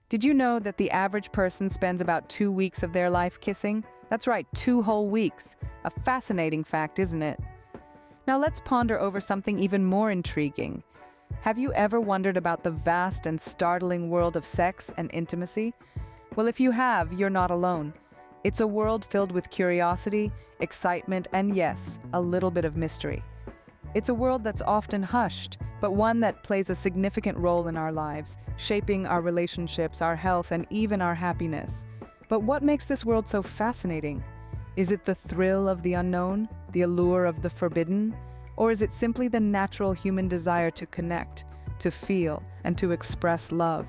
Did you know that the average person spends about 2 weeks of their life kissing? That's right, 2 whole weeks. A fascinating fact, isn't it? Now let's ponder over something even more intriguing. Have you ever wondered about the vast and startling world of sex and intimacy? Well, if you have, you're not alone. It's a world filled with curiosity, excitement, and yes, a little bit of mystery. It's a world that's often hushed, but one that plays a significant role in our lives, shaping our relationships, our health, and even our happiness. But what makes this world so fascinating? Is it the thrill of the unknown, the allure of the forbidden? Or is it simply the natural human desire to connect, to feel, and to express love?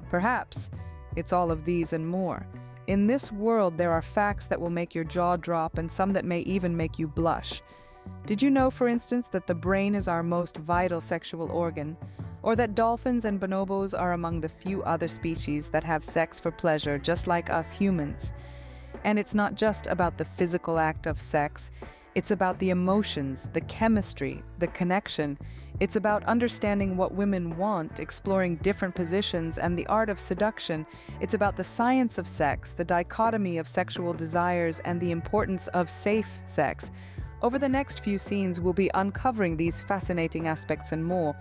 Perhaps it's all of these and more. In this world, there are facts that will make your jaw drop and some that may even make you blush. Did you know, for instance, that the brain is our most vital sexual organ? Or that dolphins and bonobos are among the few other species that have sex for pleasure, just like us humans? And it's not just about the physical act of sex. It's about the emotions, the chemistry, the connection. It's about understanding what women want, exploring different positions, and the art of seduction. It's about the science of sex, the dichotomy of sexual desires, and the importance of safe sex. Over the next few scenes, we'll be uncovering these fascinating aspects and more.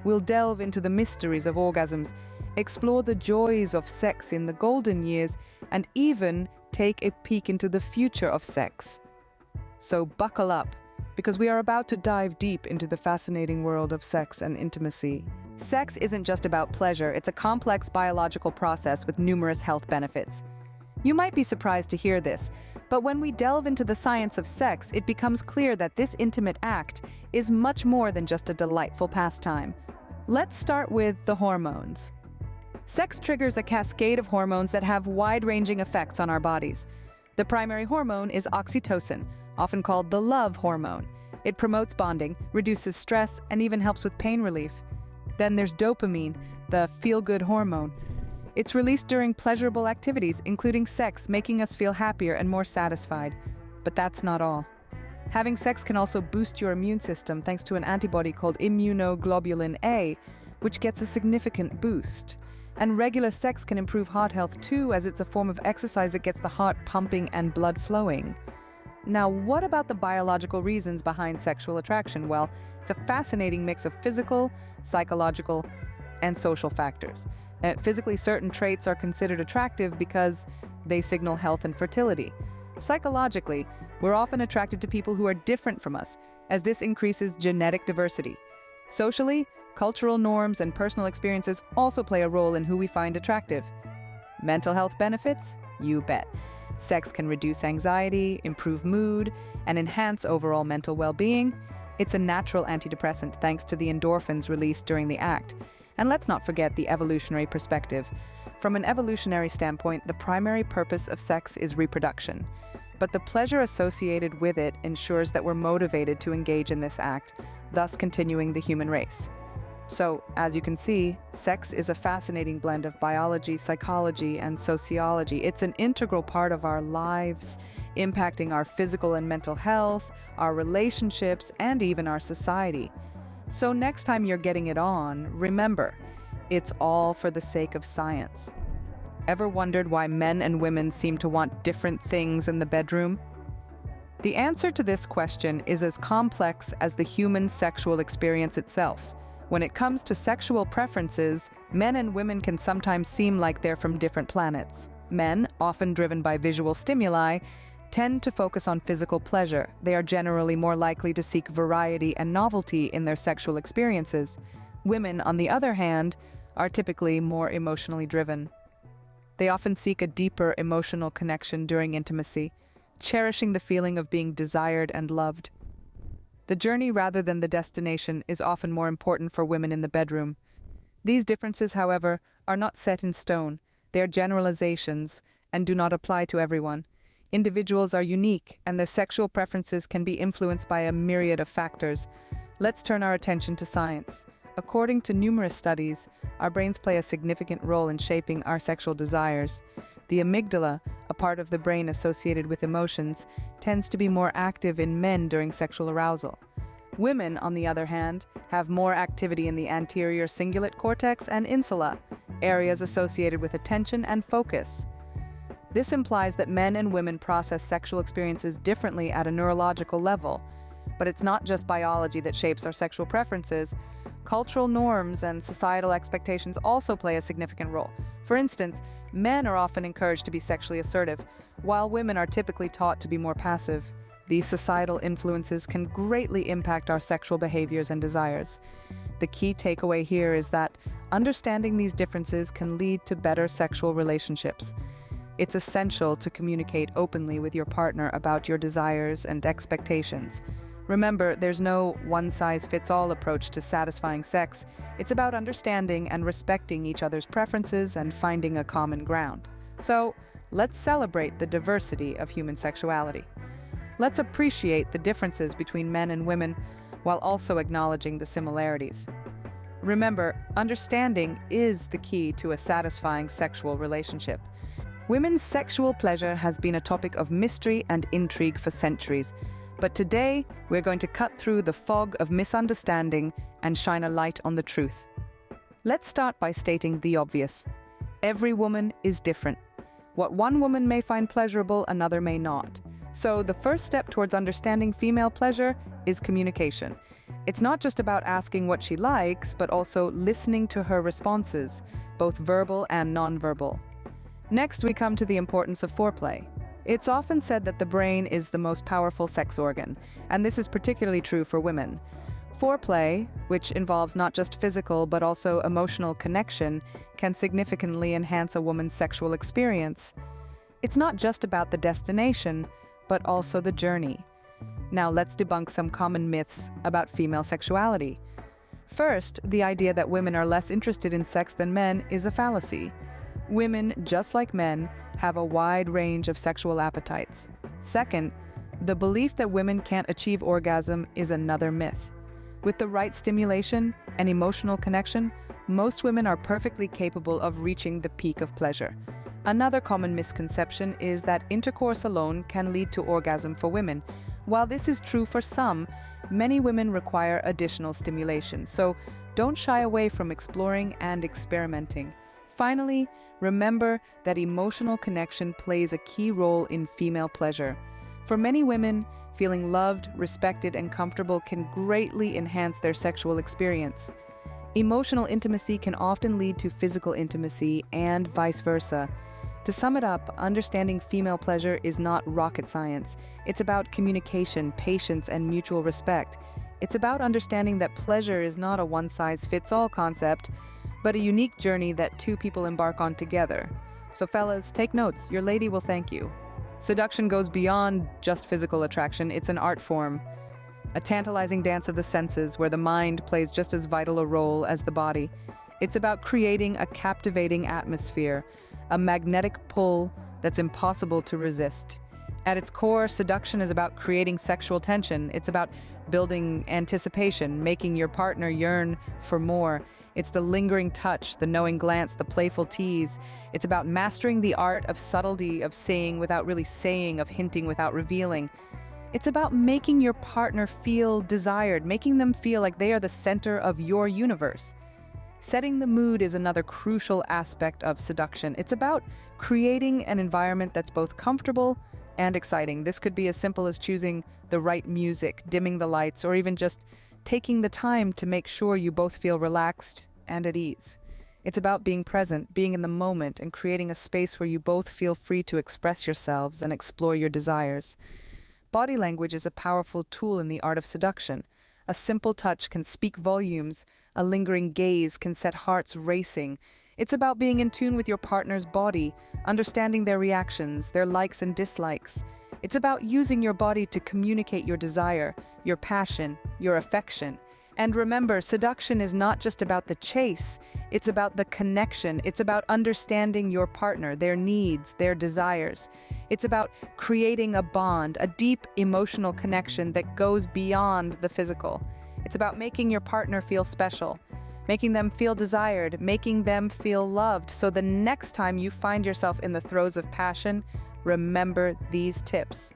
We'll delve into the mysteries of orgasms, explore the joys of sex in the golden years, and even take a peek into the future of sex. So buckle up, because we are about to dive deep into the fascinating world of sex and intimacy. Sex isn't just about pleasure, it's a complex biological process with numerous health benefits. You might be surprised to hear this, but when we delve into the science of sex, it becomes clear that this intimate act is much more than just a delightful pastime. Let's start with the hormones. Sex triggers a cascade of hormones that have wide-ranging effects on our bodies. The primary hormone is oxytocin, often called the love hormone. It promotes bonding, reduces stress, and even helps with pain relief. Then there's dopamine, the feel-good hormone. It's released during pleasurable activities, including sex, making us feel happier and more satisfied. But that's not all. Having sex can also boost your immune system thanks to an antibody called immunoglobulin A, which gets a significant boost. And regular sex can improve heart health too, as it's a form of exercise that gets the heart pumping and blood flowing. Now, what about the biological reasons behind sexual attraction? Well, it's a fascinating mix of physical, psychological, and social factors. Physically, certain traits are considered attractive because they signal health and fertility. Psychologically, we're often attracted to people who are different from us, as this increases genetic diversity. Socially, cultural norms and personal experiences also play a role in who we find attractive. Mental health benefits? You bet. Sex can reduce anxiety, improve mood, and enhance overall mental well-being. It's a natural antidepressant thanks to the endorphins released during the act. And let's not forget the evolutionary perspective. From an evolutionary standpoint, the primary purpose of sex is reproduction. But the pleasure associated with it ensures that we're motivated to engage in this act, thus continuing the human race. So, as you can see, sex is a fascinating blend of biology, psychology, and sociology. It's an integral part of our lives, impacting our physical and mental health, our relationships, and even our society. So next time you're getting it on, remember, it's all for the sake of science. Ever wondered why men and women seem to want different things in the bedroom? The answer to this question is as complex as the human sexual experience itself. When it comes to sexual preferences, men and women can sometimes seem like they're from different planets. Men, often driven by visual stimuli, tend to focus on physical pleasure. They are generally more likely to seek variety and novelty in their sexual experiences. Women, on the other hand, are typically more emotionally driven. They often seek a deeper emotional connection during intimacy, cherishing the feeling of being desired and loved. The journey rather than the destination is often more important for women in the bedroom. These differences, however, are not set in stone. They are generalizations and do not apply to everyone. Individuals are unique, and their sexual preferences can be influenced by a myriad of factors. Let's turn our attention to science. According to numerous studies, our brains play a significant role in shaping our sexual desires. The amygdala, a part of the brain associated with emotions, tends to be more active in men during sexual arousal. Women, on the other hand, have more activity in the anterior cingulate cortex and insula. areas associated with attention and focus. This implies that men and women process sexual experiences differently at a neurological level. But it's not just biology that shapes our sexual preferences. Cultural norms and societal expectations also play a significant role. For instance, men are often encouraged to be sexually assertive, while women are typically taught to be more passive. These societal influences can greatly impact our sexual behaviors and desires. The key takeaway here is that understanding these differences can lead to better sexual relationships. It's essential to communicate openly with your partner about your desires and expectations. Remember, there's no one-size-fits-all approach to satisfying sex. It's about understanding and respecting each other's preferences and finding a common ground. So, let's celebrate the diversity of human sexuality. Let's appreciate the differences between men and women while also acknowledging the similarities. Remember, understanding is the key to a satisfying sexual relationship. Women's sexual pleasure has been a topic of mystery and intrigue for centuries. But today, we're going to cut through the fog of misunderstanding and shine a light on the truth. Let's start by stating the obvious. Every woman is different. What one woman may find pleasurable, another may not. So the first step towards understanding female pleasure is communication. It's not just about asking what she likes, but also listening to her responses, both verbal and nonverbal. Next, we come to the importance of foreplay. It's often said that the brain is the most powerful sex organ, and this is particularly true for women. Foreplay, which involves not just physical but also emotional connection, can significantly enhance a woman's sexual experience. It's not just about the destination, but also the journey. Now let's debunk some common myths about female sexuality. First, the idea that women are less interested in sex than men is a fallacy. Women, just like men, have a wide range of sexual appetites. Second, the belief that women can't achieve orgasm is another myth. With the right stimulation and emotional connection, most women are perfectly capable of reaching the peak of pleasure. Another common misconception is that intercourse alone can lead to orgasm for women. While this is true for some, many women require additional stimulation, so don't shy away from exploring and experimenting. Finally, remember that emotional connection plays a key role in female pleasure. For many women, feeling loved, respected, and comfortable can greatly enhance their sexual experience. Emotional intimacy can often lead to physical intimacy and vice versa. To sum it up, understanding female pleasure is not rocket science. It's about communication, patience, and mutual respect. It's about understanding that pleasure is not a one-size-fits-all concept, but a unique journey that two people embark on together. So fellas, take notes. Your lady will thank you. Seduction goes beyond just physical attraction. It's an art form, a tantalizing dance of the senses where the mind plays just as vital a role as the body. It's about creating a captivating atmosphere, a magnetic pull that's impossible to resist. At its core, seduction is about creating sexual tension. It's about building anticipation, making your partner yearn for more. It's the lingering touch, the knowing glance, the playful tease. It's about mastering the art of subtlety, of saying without really saying, of hinting without revealing. It's about making your partner feel desired, making them feel like they are the center of your universe. Setting the mood is another crucial aspect of seduction. It's about creating an environment that's both comfortable and exciting. This could be as simple as choosing the right music, dimming the lights, or even just taking the time to make sure you both feel relaxed and at ease. It's about being present, being in the moment, and creating a space where you both feel free to express yourselves and explore your desires. Body language is a powerful tool in the art of seduction. A simple touch can speak volumes. A lingering gaze can set hearts racing. It's about being in tune with your partner's body, understanding their reactions, their likes and dislikes. It's about using your body to communicate your desire, your passion, your affection. And remember, seduction is not just about the chase, it's about the connection. It's about understanding your partner, their needs, their desires. It's about creating a bond, a deep emotional connection that goes beyond the physical. It's about making your partner feel special, making them feel desired, making them feel loved. So the next time you find yourself in the throes of passion, remember these tips.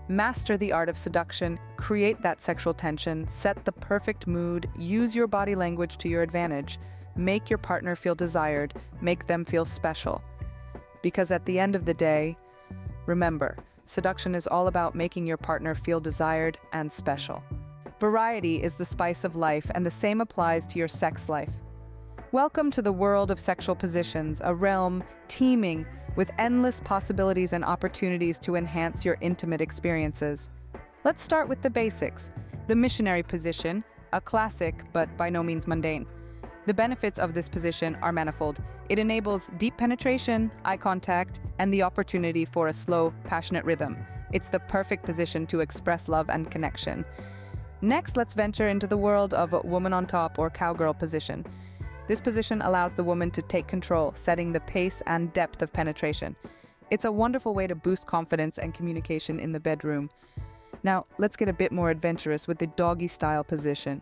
Master the art of seduction, create that sexual tension, set the perfect mood, use your body language to your advantage. make your partner feel desired, make them feel special. Because at the end of the day, remember, seduction is all about making your partner feel desired and special. Variety is the spice of life, and the same applies to your sex life. Welcome to the world of sexual positions, a realm teeming with endless possibilities and opportunities to enhance your intimate experiences. Let's start with the basics. The missionary position, a classic but by no means mundane. The benefits of this position are manifold. It enables deep penetration, eye contact, and the opportunity for a slow, passionate rhythm. It's the perfect position to express love and connection. Next, let's venture into the world of a woman on top or cowgirl position. This position allows the woman to take control, setting the pace and depth of penetration. It's a wonderful way to boost confidence and communication in the bedroom. Now, let's get a bit more adventurous with the doggy-style position.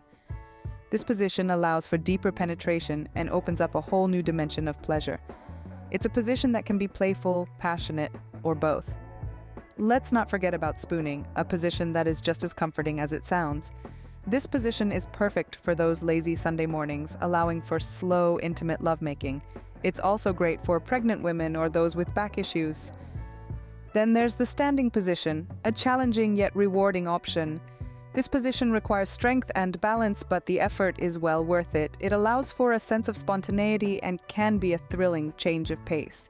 This position allows for deeper penetration and opens up a whole new dimension of pleasure. It's a position that can be playful, passionate, or both. Let's not forget about spooning, a position that is just as comforting as it sounds. This position is perfect for those lazy Sunday mornings, allowing for slow, intimate lovemaking. It's also great for pregnant women or those with back issues. Then there's the standing position, a challenging yet rewarding option. This position requires strength and balance, but the effort is well worth it. It allows for a sense of spontaneity and can be a thrilling change of pace.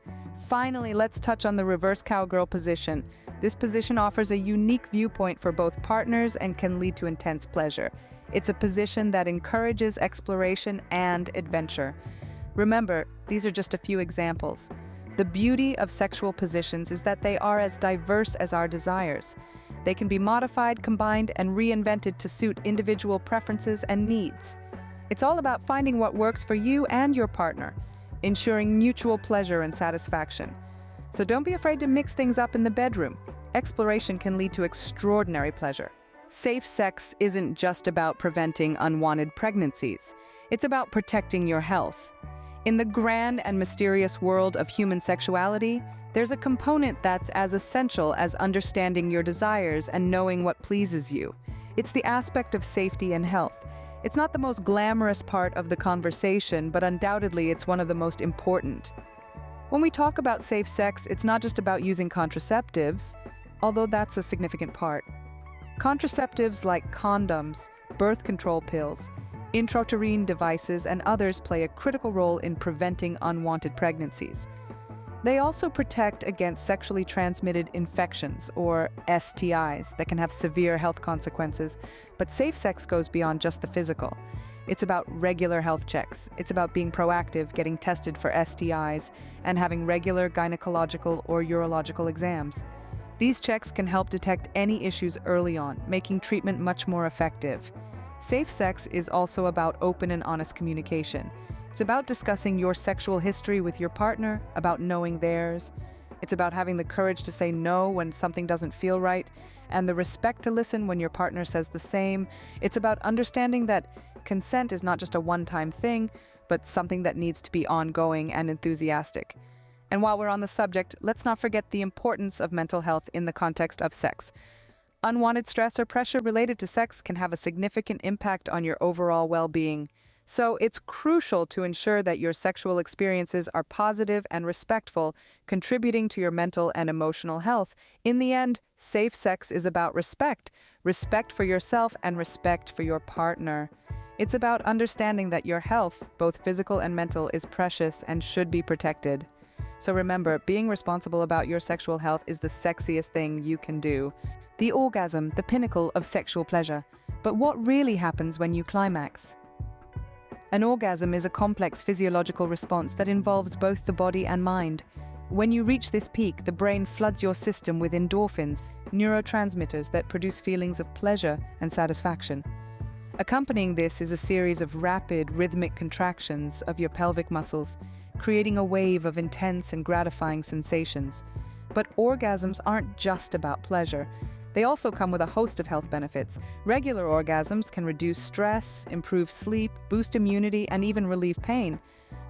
Finally, let's touch on the reverse cowgirl position. This position offers a unique viewpoint for both partners and can lead to intense pleasure. It's a position that encourages exploration and adventure. Remember, these are just a few examples. The beauty of sexual positions is that they are as diverse as our desires. They can be modified, combined, and reinvented to suit individual preferences and needs. It's all about finding what works for you and your partner, ensuring mutual pleasure and satisfaction. So don't be afraid to mix things up in the bedroom. Exploration can lead to extraordinary pleasure. Safe sex isn't just about preventing unwanted pregnancies. It's about protecting your health. In the grand and mysterious world of human sexuality, there's a component that's as essential as understanding your desires and knowing what pleases you. It's the aspect of safety and health. It's not the most glamorous part of the conversation, but undoubtedly it's one of the most important. When we talk about safe sex, it's not just about using contraceptives, although that's a significant part. Contraceptives like condoms, birth control pills, intrauterine devices, and others play a critical role in preventing unwanted pregnancies. They also protect against sexually transmitted infections, or STIs, that can have severe health consequences. But safe sex goes beyond just the physical. It's about regular health checks. It's about being proactive, getting tested for STIs, and having regular gynecological or urological exams. These checks can help detect any issues early on, making treatment much more effective. Safe sex is also about open and honest communication. It's about discussing your sexual history with your partner, about knowing theirs. It's about having the courage to say no when something doesn't feel right, and the respect to listen when your partner says the same. It's about understanding that consent is not just a one-time thing, but something that needs to be ongoing and enthusiastic. And while we're on the subject, let's not forget the importance of mental health in the context of sex. Unwanted stress or pressure related to sex can have a significant impact on your overall well-being. So it's crucial to ensure that your sexual experiences are positive and respectful, contributing to your mental and emotional health. In the end, safe sex is about respect. Respect for yourself and respect for your partner. It's about understanding that your health, both physical and mental, is precious and should be protected. So remember, being responsible about your sexual health is the sexiest thing you can do. The orgasm, the pinnacle of sexual pleasure. But what really happens when you climax? An orgasm is a complex physiological response that involves both the body and mind. When you reach this peak, the brain floods your system with endorphins, neurotransmitters that produce feelings of pleasure and satisfaction. Accompanying this is a series of rapid, rhythmic contractions of your pelvic muscles, creating a wave of intense and gratifying sensations. But orgasms aren't just about pleasure. They also come with a host of health benefits. Regular orgasms can reduce stress, improve sleep, boost immunity, and even relieve pain.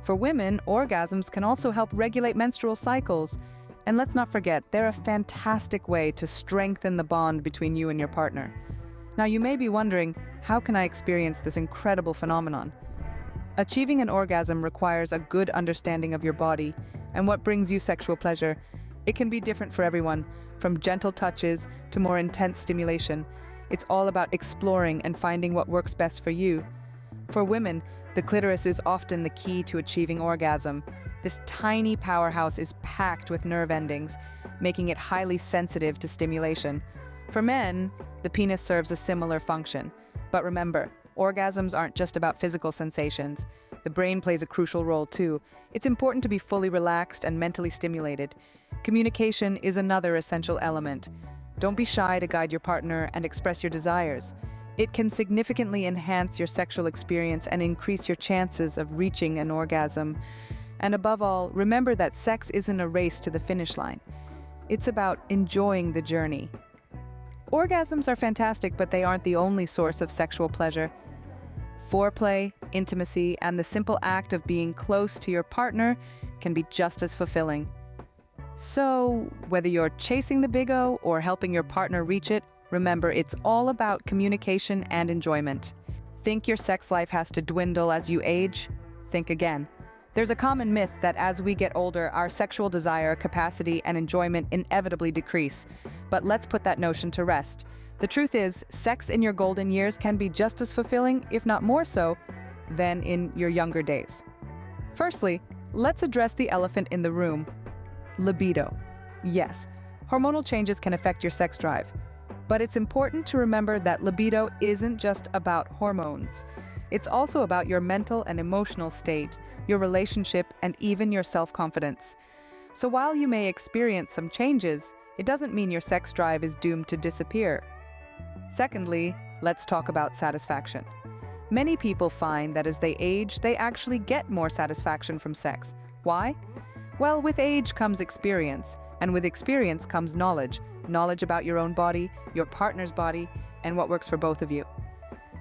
For women, orgasms can also help regulate menstrual cycles. And let's not forget, they're a fantastic way to strengthen the bond between you and your partner. Now, you may be wondering, how can I experience this incredible phenomenon? Achieving an orgasm requires a good understanding of your body and what brings you sexual pleasure. It can be different for everyone, from gentle touches to more intense stimulation. It's all about exploring and finding what works best for you. For women, the clitoris is often the key to achieving orgasm. This tiny powerhouse is packed with nerve endings, making it highly sensitive to stimulation. For men, the penis serves a similar function. But remember, orgasms aren't just about physical sensations. The brain plays a crucial role too. It's important to be fully relaxed and mentally stimulated. Communication is another essential element. Don't be shy to guide your partner and express your desires. It can significantly enhance your sexual experience and increase your chances of reaching an orgasm. And above all, remember that sex isn't a race to the finish line. It's about enjoying the journey. Orgasms are fantastic, but they aren't the only source of sexual pleasure. Foreplay, intimacy, and the simple act of being close to your partner can be just as fulfilling. So, whether you're chasing the big O or helping your partner reach it, remember it's all about communication and enjoyment. Think your sex life has to dwindle as you age? Think again. There's a common myth that as we get older, our sexual desire, capacity, and enjoyment inevitably decrease. But let's put that notion to rest. The truth is, sex in your golden years can be just as fulfilling, if not more so, than in your younger days. Firstly, let's address the elephant in the room: libido. Yes, hormonal changes can affect your sex drive, but it's important to remember that libido isn't just about hormones. It's also about your mental and emotional state, your relationship, and even your self-confidence. So while you may experience some changes, it doesn't mean your sex drive is doomed to disappear. Secondly, let's talk about satisfaction. Many people find that as they age, they actually get more satisfaction from sex. Why? Well, with age comes experience, and with experience comes knowledge. Knowledge about your own body, your partner's body, and what works for both of you.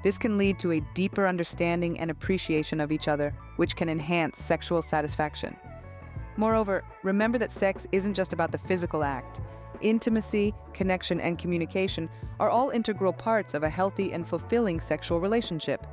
This can lead to a deeper understanding and appreciation of each other, which can enhance sexual satisfaction. Moreover, remember that sex isn't just about the physical act. Intimacy, connection, and communication are all integral parts of a healthy and fulfilling sexual relationship.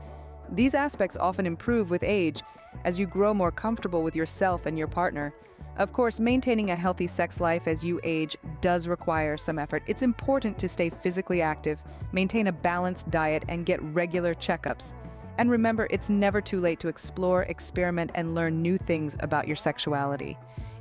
These aspects often improve with age as you grow more comfortable with yourself and your partner. Of course, maintaining a healthy sex life as you age does require some effort. It's important to stay physically active, maintain a balanced diet, and get regular checkups. And remember, it's never too late to explore, experiment, and learn new things about your sexuality.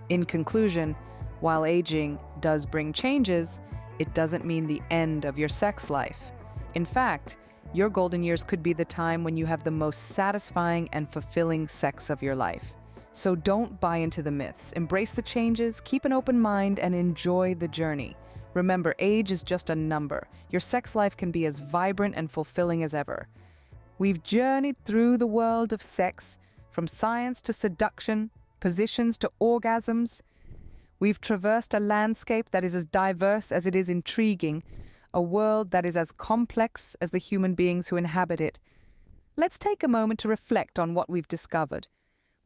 In conclusion, while aging does bring changes, it doesn't mean the end of your sex life. In fact, your golden years could be the time when you have the most satisfying and fulfilling sex of your life. So don't buy into the myths. Embrace the changes, keep an open mind, and enjoy the journey. Remember, age is just a number. Your sex life can be as vibrant and fulfilling as ever. We've journeyed through the world of sex, from science to seduction, positions to orgasms. We've traversed a landscape that is as diverse as it is intriguing, a world that is as complex as the human beings who inhabit it. Let's take a moment to reflect on what we've discovered.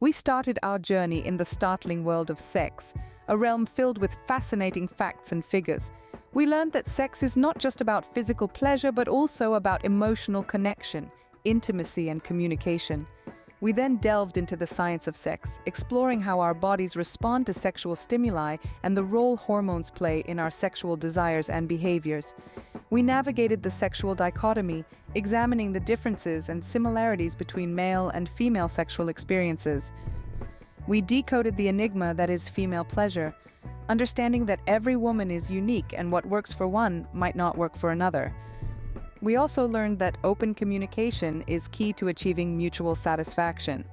We started our journey in the startling world of sex, a realm filled with fascinating facts and figures. We learned that sex is not just about physical pleasure, but also about emotional connection, intimacy, and communication. We then delved into the science of sex, exploring how our bodies respond to sexual stimuli and the role hormones play in our sexual desires and behaviors. We navigated the sexual dichotomy, examining the differences and similarities between male and female sexual experiences. We decoded the enigma that is female pleasure, understanding that every woman is unique and what works for one might not work for another. We also learned that open communication is key to achieving mutual satisfaction.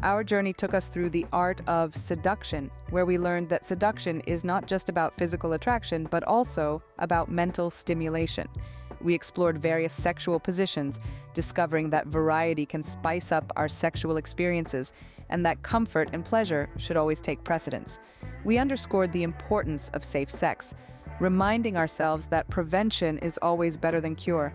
Our journey took us through the art of seduction, where we learned that seduction is not just about physical attraction, but also about mental stimulation. We explored various sexual positions, discovering that variety can spice up our sexual experiences, and that comfort and pleasure should always take precedence. We underscored the importance of safe sex, reminding ourselves that prevention is always better than cure.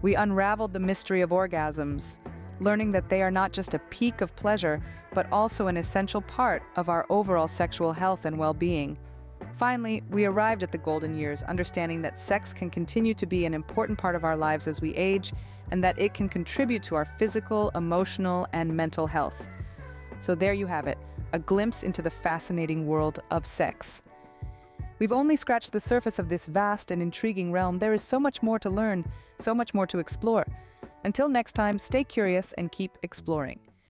We unraveled the mystery of orgasms, learning that they are not just a peak of pleasure, but also an essential part of our overall sexual health and well-being. Finally, we arrived at the golden years, understanding that sex can continue to be an important part of our lives as we age, and that it can contribute to our physical, emotional, and mental health. So there you have it, a glimpse into the fascinating world of sex. We've only scratched the surface of this vast and intriguing realm. There is so much more to learn, so much more to explore. Until next time, stay curious and keep exploring.